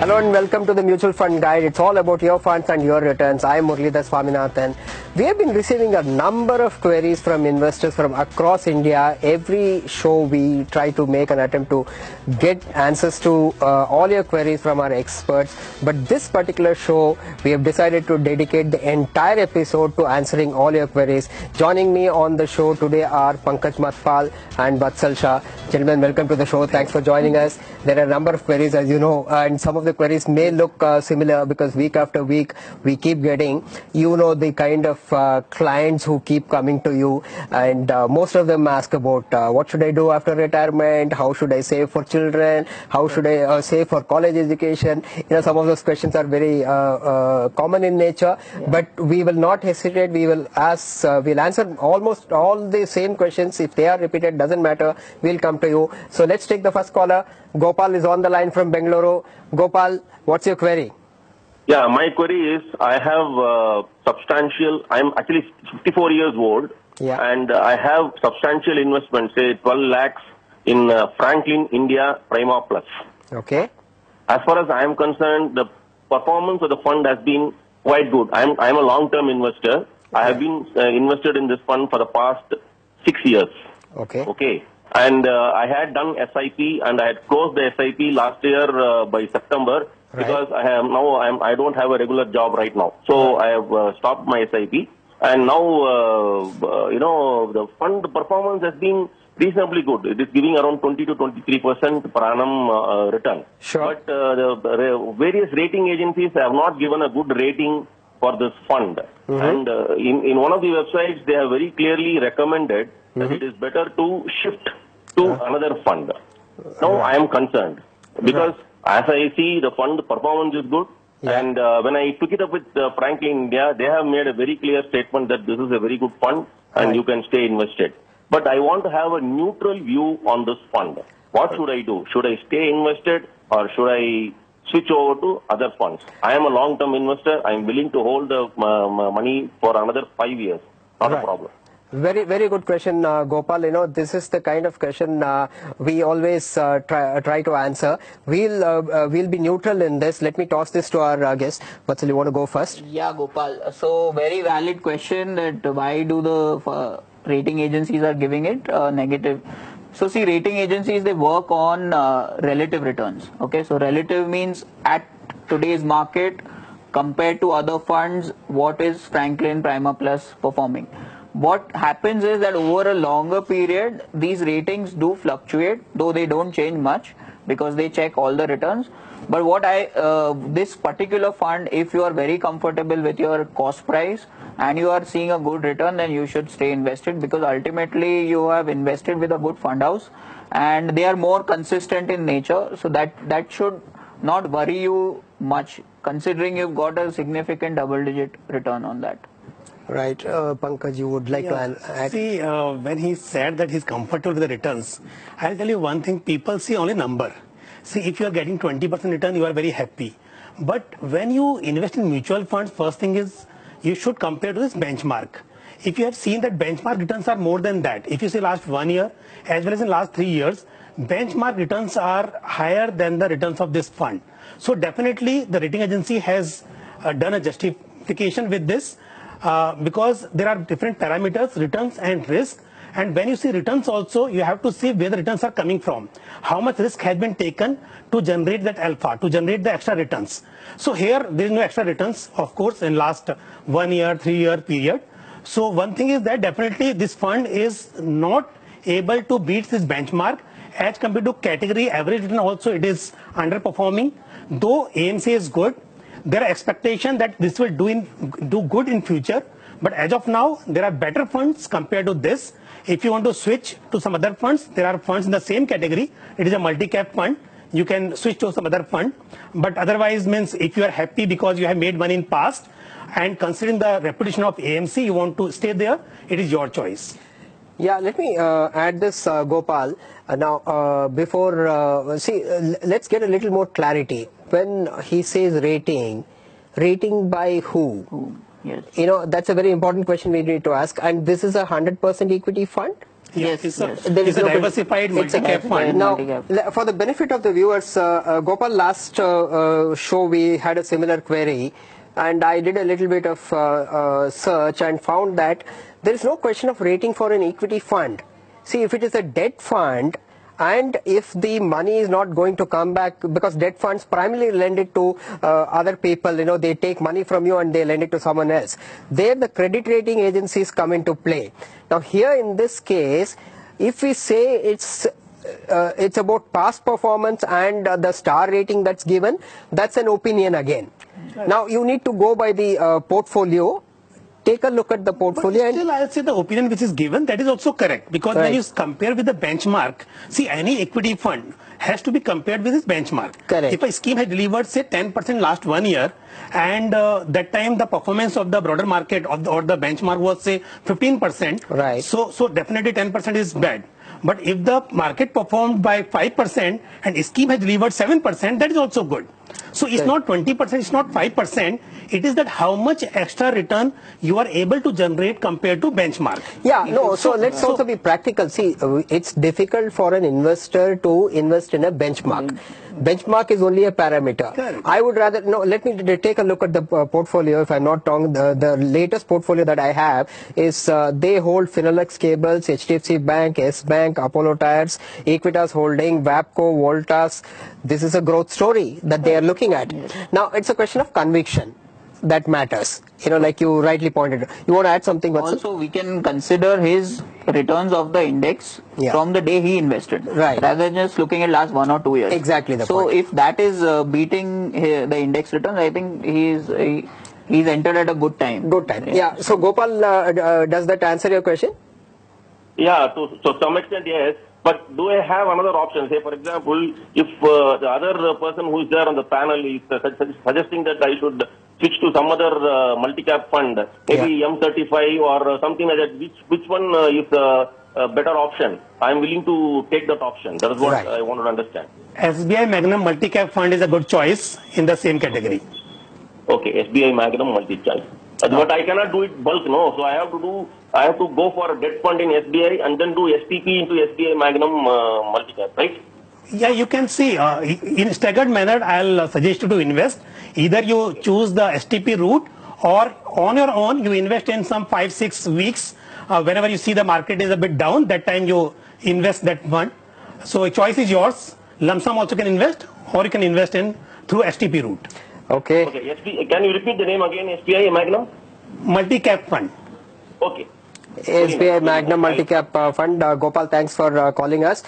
Hello and welcome to the Mutual Fund Guide. It's all about your funds and your returns. I am Muralidhar Swaminathan. We have been receiving a number of queries from investors from across India. Every show we try to make an attempt to get answers to all your queries from our experts. But this particular show, we have decided to dedicate the entire episode to answering all your queries. Joining me on the show today are Pankaj Matpal and Vatsal Shah. Gentlemen, welcome to the show. Thanks for joining us. There are a number of queries, as you know, and some of the queries may look similar because week after week we keep getting, the kind of clients who keep coming to you, and most of them ask about what should I do after retirement, how should I save for children, how should I save for college education. Some of those questions are very common in nature, but we will not hesitate. We will we'll answer almost all the same questions. If they are repeated, doesn't matter, we'll come to you. So let's take the first caller. Gopal is on the line from Bengaluru. Gopal, what's your query? Yeah, my query is, I have I'm actually 54 years old, and I have substantial investment, say 12 lakhs in Franklin India Prima Plus. Okay. As far as I am concerned, the performance of the fund has been quite good. I'm a long-term investor. I have been invested in this fund for the past 6 years. Okay. And I had done SIP and I had closed the SIP last year by September because I don't have a regular job right now. So I have stopped my SIP, and now the fund performance has been reasonably good. It is giving around 20 to 23% per annum return. Sure. But the various rating agencies have not given a good rating for this fund. And in one of the websites, they have very clearly recommended that it is better to shift to another fund. Now I am concerned because as I see, the fund performance is good, and when I took it up with Franklin India, they have made a very clear statement that this is a very good fund and you can stay invested. But I want to have a neutral view on this fund. What should I do? Should I stay invested or should I switch over to other funds? I am a long-term investor. I am willing to hold the money for another 5 years. Not a problem. Very, very good question, Gopal. This is the kind of question we always try to answer. We'll be neutral in this. Let me toss this to our guest. Vatsal, you want to go first? Yeah, Gopal. So, very valid question that why do the rating agencies are giving it negative. So, see, rating agencies, they work on relative returns. Okay, so relative means at today's market compared to other funds, what is Franklin Prima Plus performing? What happens is that over a longer period, these ratings do fluctuate, though they don't change much because they check all the returns. But this particular fund, if you are very comfortable with your cost price and you are seeing a good return, then you should stay invested because ultimately you have invested with a good fund house and they are more consistent in nature. So that should not worry you much considering you've got a significant double-digit return on that. Right. Pankaj, you would like to add? See, when he said that he's comfortable with the returns, I'll tell you one thing, people see only number. See, if you are getting 20% return, you are very happy. But when you invest in mutual funds, first thing is you should compare to this benchmark. If you have seen that benchmark returns are more than that, if you see last 1 year, as well as in last 3 years, benchmark returns are higher than the returns of this fund. So definitely the rating agency has done a justification with this. Because there are different parameters, returns and risk, and when you see returns also, you have to see where the returns are coming from. How much risk has been taken to generate that alpha, to generate the extra returns. So here there is no extra returns, of course, in last 1 year, 3 year period. So one thing is that definitely this fund is not able to beat this benchmark as compared to category average return. Also it is underperforming. Though AMC is good, there are expectations that this will do good in future, but as of now, there are better funds compared to this. If you want to switch to some other funds, there are funds in the same category. It is a multi-cap fund. You can switch to some other fund, but otherwise means if you are happy because you have made money in past and considering the reputation of AMC, you want to stay there, it is your choice. Yeah, let me add this, Gopal. Now, let's get a little more clarity. When he says rating by who? Yes. That's a very important question we need to ask. And this is a 100% equity fund? Yes, it's yes. a diversified multi-cap fund. Now, for the benefit of the viewers, Gopal, last show we had a similar query, and I did a little bit of search and found that there is no question of rating for an equity fund. See, if it is a debt fund, and if the money is not going to come back, because debt funds primarily lend it to other people, they take money from you and they lend it to someone else. There the credit rating agencies come into play. Now here in this case, if we say it's about past performance and the star rating that's given, that's an opinion again. Right. Now you need to go by the portfolio. Take a look at the portfolio. But still, I'll say the opinion which is given, that is also correct. Because when you compare with the benchmark, see, any equity fund has to be compared with its benchmark. Correct. If a scheme has delivered, say, 10% last 1 year, and that time the performance of the broader market or the benchmark was, say, 15%, right. So definitely 10% is bad. But if the market performed by 5% and a scheme has delivered 7%, that is also good. So it's not 20%, it's not 5%. It is that how much extra return you are able to generate compared to benchmark. Yeah, no, so let's also be practical. See, it's difficult for an investor to invest in a benchmark. Benchmark is only a parameter. Correct. I would rather, no, let me take a look at the portfolio. If I'm not wrong, the latest portfolio that I have is they hold Finolex Cables, HDFC Bank, S Bank, Apollo Tires, Equitas Holding, Vapco, Voltas. This is a growth story that they are looking at. Now, it's a question of conviction that matters. Like you rightly pointed out. You want to add something, Vatsal? Also, we can consider his returns of the index from the day he invested, right, rather than just looking at last 1 or 2 years. Exactly the point. So if that is beating the index returns, I think he's entered at a good time. Good time. Yeah. So Gopal, does that answer your question? Yeah, to some extent, yes. But do I have another option? Say, for example, if the other person who is there on the panel is suggesting that I should switch to some other multi-cap fund, maybe M35 or something like that, which one is a better option? I'm willing to take that option. That is what I want to understand. SBI Magnum multi-cap fund is a good choice in the same category. Okay, SBI Magnum multi-cap. But I cannot do it bulk, no. So I have to go for a debt fund in SBI and then do STP into SBI Magnum multi-cap, right? Yeah, you can see in staggered manner. I'll suggest you to invest. Either you choose the STP route, or on your own you invest in some 5-6 weeks. Whenever you see the market is a bit down, that time you invest that fund. So a choice is yours. Lump sum also can invest, or you can invest in through STP route. Okay. Can you repeat the name again? SBI Magnum multi-cap fund. Okay. SBI Magnum multi-cap fund. Gopal, thanks for calling us.